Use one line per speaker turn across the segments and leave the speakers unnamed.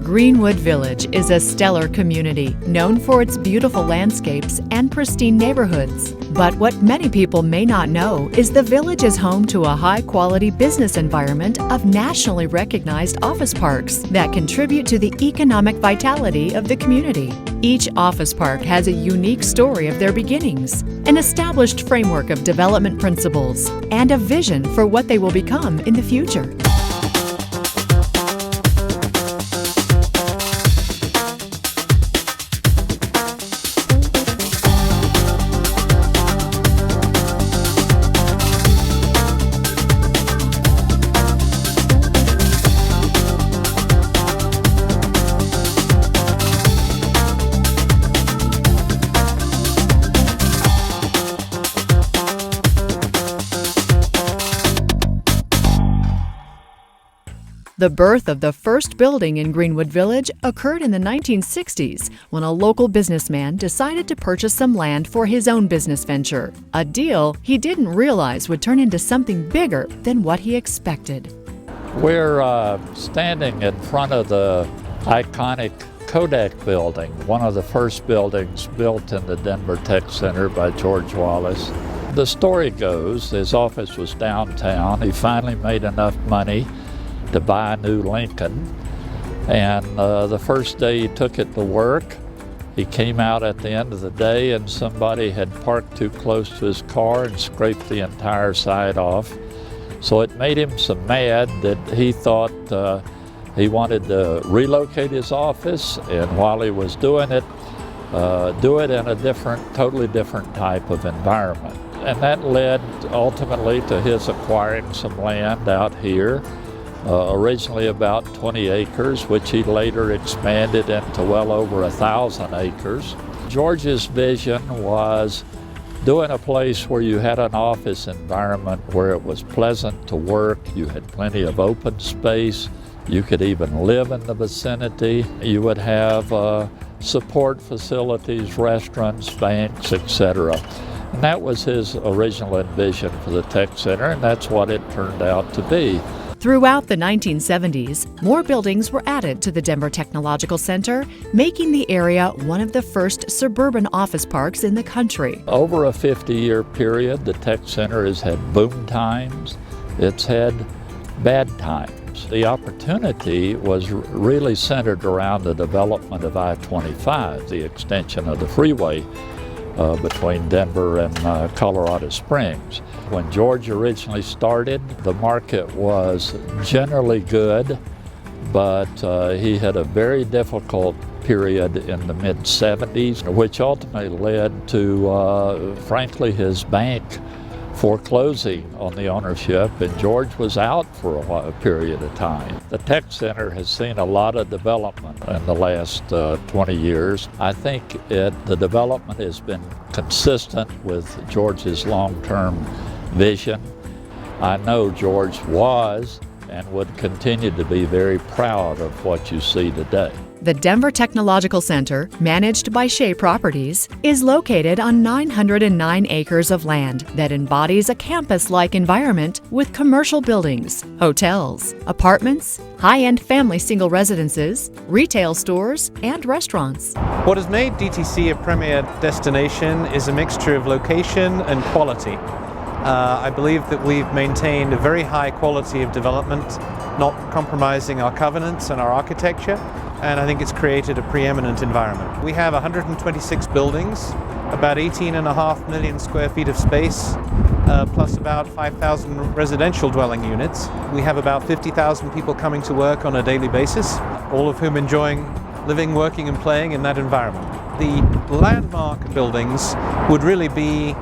Greenwood Village is a stellar community known for its beautiful landscapes and pristine neighborhoods. But what many people may not know is the village is home to a high-quality business environment of nationally recognized office parks that contribute to the economic vitality of the community. Each office park has a unique story of their beginnings, an established framework of development principles, and a vision for what they will become in the future. The birth of the first building in Greenwood Village occurred in the 1960s when a local businessman decided to purchase some land for his own business venture, a deal he didn't realize would turn into something bigger than what he expected.
We're standing in front of the iconic Kodak building, one of the first buildings built in the Denver Tech Center by George Wallace. The story goes, his office was downtown. He finally made enough money to buy a new Lincoln, and the first day he took it to work, he came out at the end of the day and somebody had parked too close to his car and scraped the entire side off. So it made him so mad that he thought he wanted to relocate his office, and while he was doing it, do it in a totally different type of environment. And that led ultimately to his acquiring some land out here. Originally about 20 acres, which he later expanded into well over 1,000 acres. George's vision was doing a place where you had an office environment where it was pleasant to work, you had plenty of open space, you could even live in the vicinity, you would have support facilities, restaurants, banks, etc. And that was his original vision for the Tech Center, and that's what it turned out to be.
Throughout the 1970s, more buildings were added to the Denver Technological Center, making the area one of the first suburban office parks in the country.
Over a 50-year period, the Tech Center has had boom times, it's had bad times. The opportunity was really centered around the development of I-25, the extension of the freeway between Denver and Colorado Springs. When George originally started, the market was generally good, but he had a very difficult period in the mid-70s, which ultimately led to, frankly, his bank foreclosing on the ownership, and George was out for a period of time. The Tech Center has seen a lot of development in the last 20 years. I think the development has been consistent with George's long-term vision. I know George was and would continue to be very proud of what you see today.
The Denver Technological Center, managed by Shea Properties, is located on 909 acres of land that embodies a campus-like environment with commercial buildings, hotels, apartments, high-end family single residences, retail stores, and restaurants.
What has made DTC a premier destination is a mixture of location and quality. I believe that we've maintained a very high quality of development, not compromising our covenants and our architecture, and I think it's created a preeminent environment. We have 126 buildings, about 18.5 million square feet of space, plus about 5,000 residential dwelling units. We have about 50,000 people coming to work on a daily basis, all of whom enjoying living, working, and playing in that environment. The landmark buildings would really be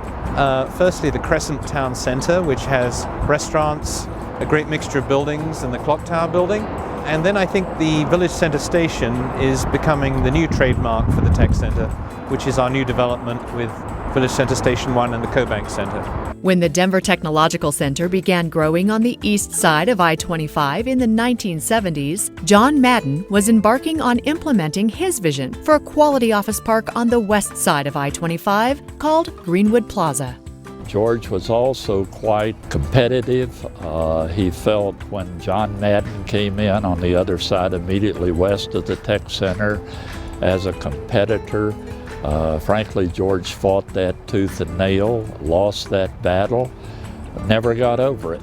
firstly the Crescent Town Center, which has restaurants, a great mixture of buildings, and the Clock Tower building. And then I think the Village Center Station is becoming the new trademark for the Tech Center, which is our new development with Village Center Station 1 and the CoBank Center.
When the Denver Technological Center began growing on the east side of I-25 in the 1970s, John Madden was embarking on implementing his vision for a quality office park on the west side of I-25 called Greenwood Plaza.
George was also quite competitive. He felt when John Madden came in on the other side, immediately west of the Tech Center, as a competitor. Frankly, George fought that tooth and nail, lost that battle, never got over it.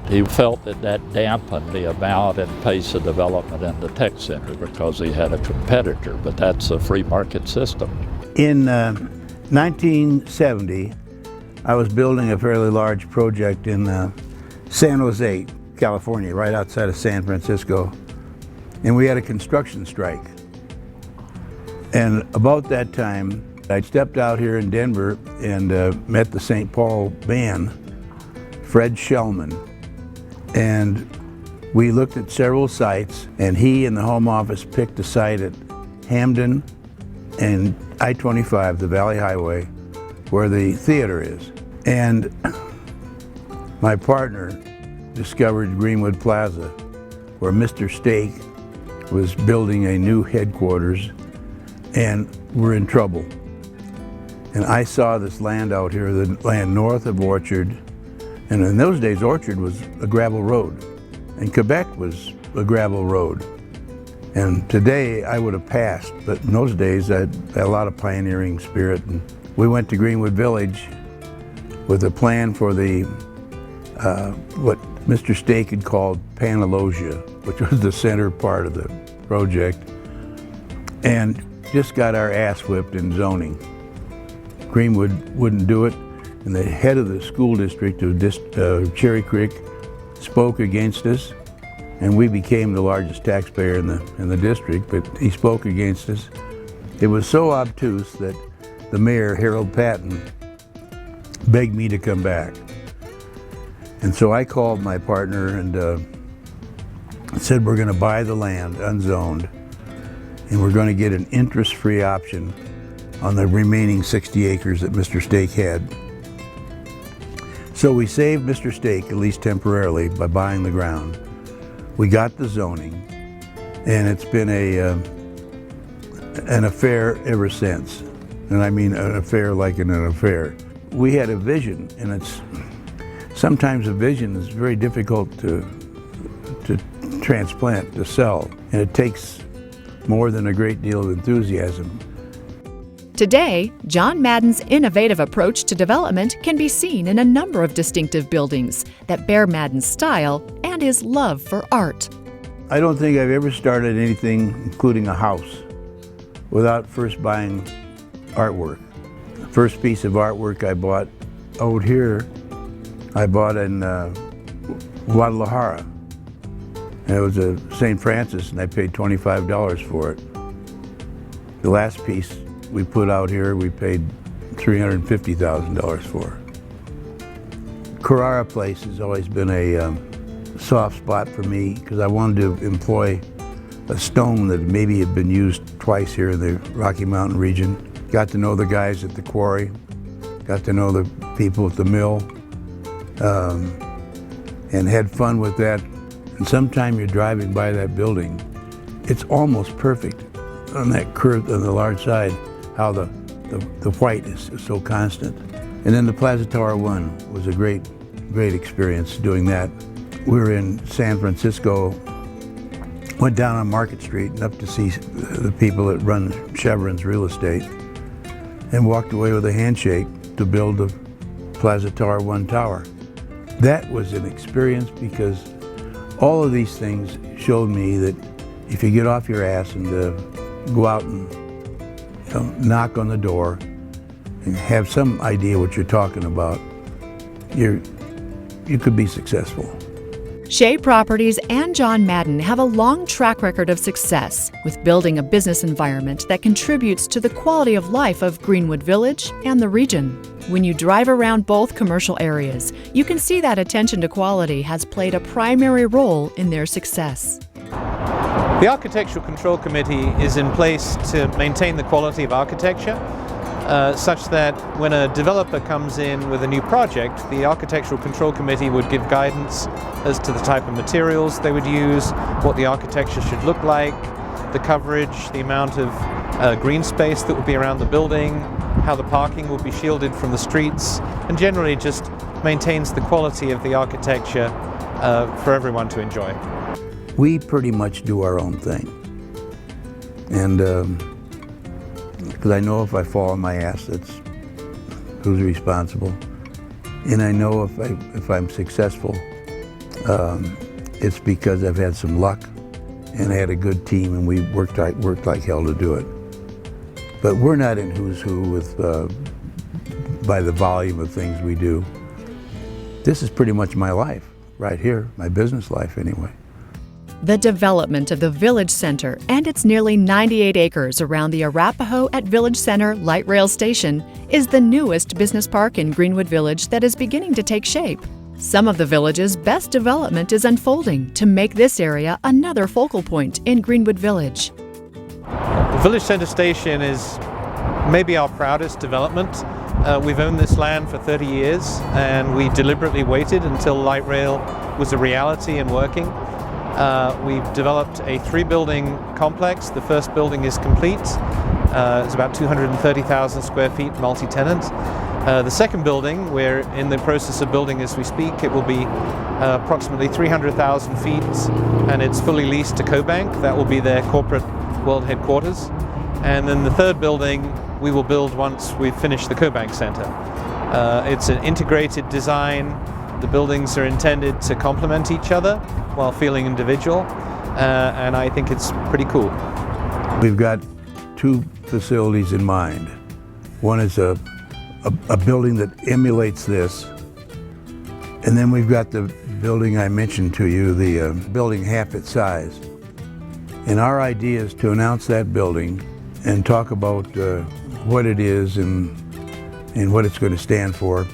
He felt that that dampened the amount and pace of development in the Tech Center because he had a competitor, but that's a free market system.
In 1970, I was building a fairly large project in San Jose, California, right outside of San Francisco, and we had a construction strike. And about that time, I stepped out here in Denver and met the St. Paul band, Fred Shellman. And we looked at several sites, and he and the Home Office picked a site at Hamden and I-25, the Valley Highway, where the theater is. And my partner discovered Greenwood Plaza, where Mr. Stake was building a new headquarters, and we're in trouble. And I saw this land out here, the land north of Orchard. And in those days, Orchard was a gravel road, and Quebec was a gravel road. And today, I would have passed, but in those days, I had a lot of pioneering spirit. And we went to Greenwood Village with a plan for the, what Mr. Stake had called Panalogia, which was the center part of the project, and just got our ass whipped in zoning. Greenwood wouldn't do it. And the head of the school district of Cherry Creek spoke against us, and we became the largest taxpayer in the district, but he spoke against us. It was so obtuse that the mayor, Harold Patton, begged me to come back. And so I called my partner and said, we're gonna buy the land unzoned, and we're gonna get an interest-free option on the remaining 60 acres that Mr. Stake had. So we saved Mr. Stake, at least temporarily, by buying the ground. We got the zoning, and it's been an affair ever since. And I mean an affair like in an affair. We had a vision, and sometimes a vision is very difficult to transplant, to sell, and it takes more than a great deal of enthusiasm.
Today, John Madden's innovative approach to development can be seen in a number of distinctive buildings that bear Madden's style and his love for art.
I don't think I've ever started anything, including a house, without first buying artwork. The first piece of artwork I bought out here, I bought in Guadalajara. And it was a St. Francis, and I paid $25 for it. The last piece we put out here, we paid $350,000 for. Carrara Place has always been a soft spot for me because I wanted to employ a stone that maybe had been used twice here in the Rocky Mountain region. Got to know the guys at the quarry, got to know the people at the mill, and had fun with that. And sometime you're driving by that building, it's almost perfect on that curve on the large side, how the white is so constant. And then the Plaza Tower 1 was a great experience doing that. We were in San Francisco, went down on Market Street and up to see the people that run Chevron's real estate, and walked away with a handshake to build the Plaza Tower 1 tower. That was an experience because all of these things showed me that if you get off your ass and go out and knock on the door and have some idea what you're talking about, you could be successful.
Shea Properties and John Madden have a long track record of success with building a business environment that contributes to the quality of life of Greenwood Village and the region. When you drive around both commercial areas, you can see that attention to quality has played a primary role in their success.
The Architectural Control Committee is in place to maintain the quality of architecture, such that when a developer comes in with a new project, the Architectural Control Committee would give guidance as to the type of materials they would use, what the architecture should look like, the coverage, the amount of green space that would be around the building, how the parking will be shielded from the streets, and generally just maintains the quality of the architecture for everyone to enjoy.
We pretty much do our own thing. And because I know if I fall on my ass, it's who's responsible. And I know if I'm successful, it's because I've had some luck and I had a good team and we worked like hell to do it. But we're not in who's who with by the volume of things we do. This is pretty much my life right here, my business life anyway.
The development of the Village Center and its nearly 98 acres around the Arapahoe at Village Center Light Rail Station is the newest business park in Greenwood Village that is beginning to take shape. Some of the village's best development is unfolding to make this area another focal point in Greenwood Village.
The Village Center Station is maybe our proudest development. We've owned this land for 30 years and we deliberately waited until light rail was a reality and working. We've developed a 3-building complex. The first building is complete. It's about 230,000 square feet, multi-tenant. The second building, we're in the process of building as we speak. It will be approximately 300,000 feet and it's fully leased to CoBank. That will be their corporate world headquarters. And then the third building we will build once we've finished the CoBank Center. It's an integrated design. The buildings are intended to complement each other while feeling individual, and I think it's pretty cool.
We've got 2 facilities in mind. One is a building that emulates this, and then we've got the building I mentioned to you, the building half its size. And our idea is to announce that building and talk about what it is and what it's going to stand for,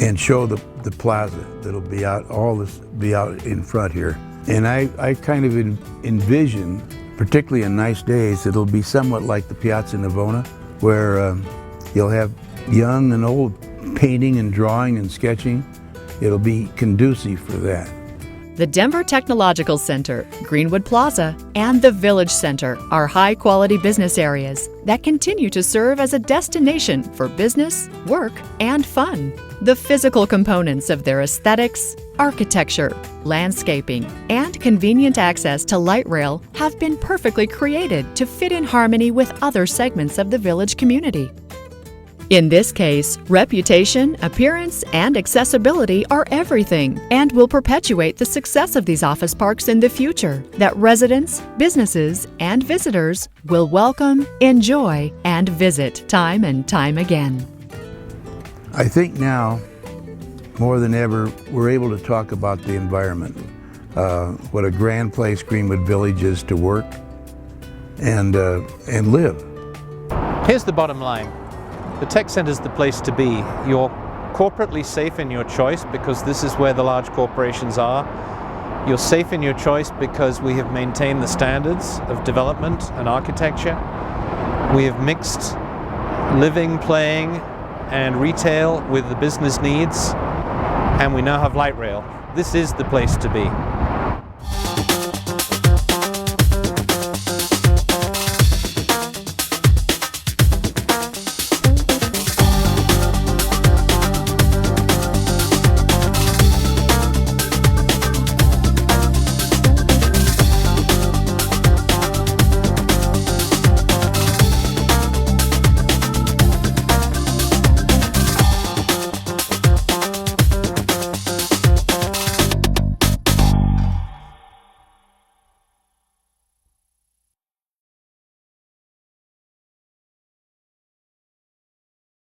and show the plaza that'll be out, all this be out in front here. And I kind of envision, particularly in nice days, it'll be somewhat like the Piazza Navona, where you'll have young and old painting and drawing and sketching. It'll be conducive for that.
The Denver Technological Center, Greenwood Plaza, and the Village Center are high-quality business areas that continue to serve as a destination for business, work, and fun. The physical components of their aesthetics, architecture, landscaping, and convenient access to light rail have been perfectly created to fit in harmony with other segments of the village community. In this case, reputation, appearance, and accessibility are everything and will perpetuate the success of these office parks in the future that residents, businesses, and visitors will welcome, enjoy, and visit time and time again.
I think now, more than ever, we're able to talk about the environment, what a grand place Greenwood Village is to work and live.
Here's the bottom line. The tech center is the place to be. You're corporately safe in your choice because this is where the large corporations are. You're safe in your choice because we have maintained the standards of development and architecture. We have mixed living, playing, and retail with the business needs, and we now have light rail. This is the place to be.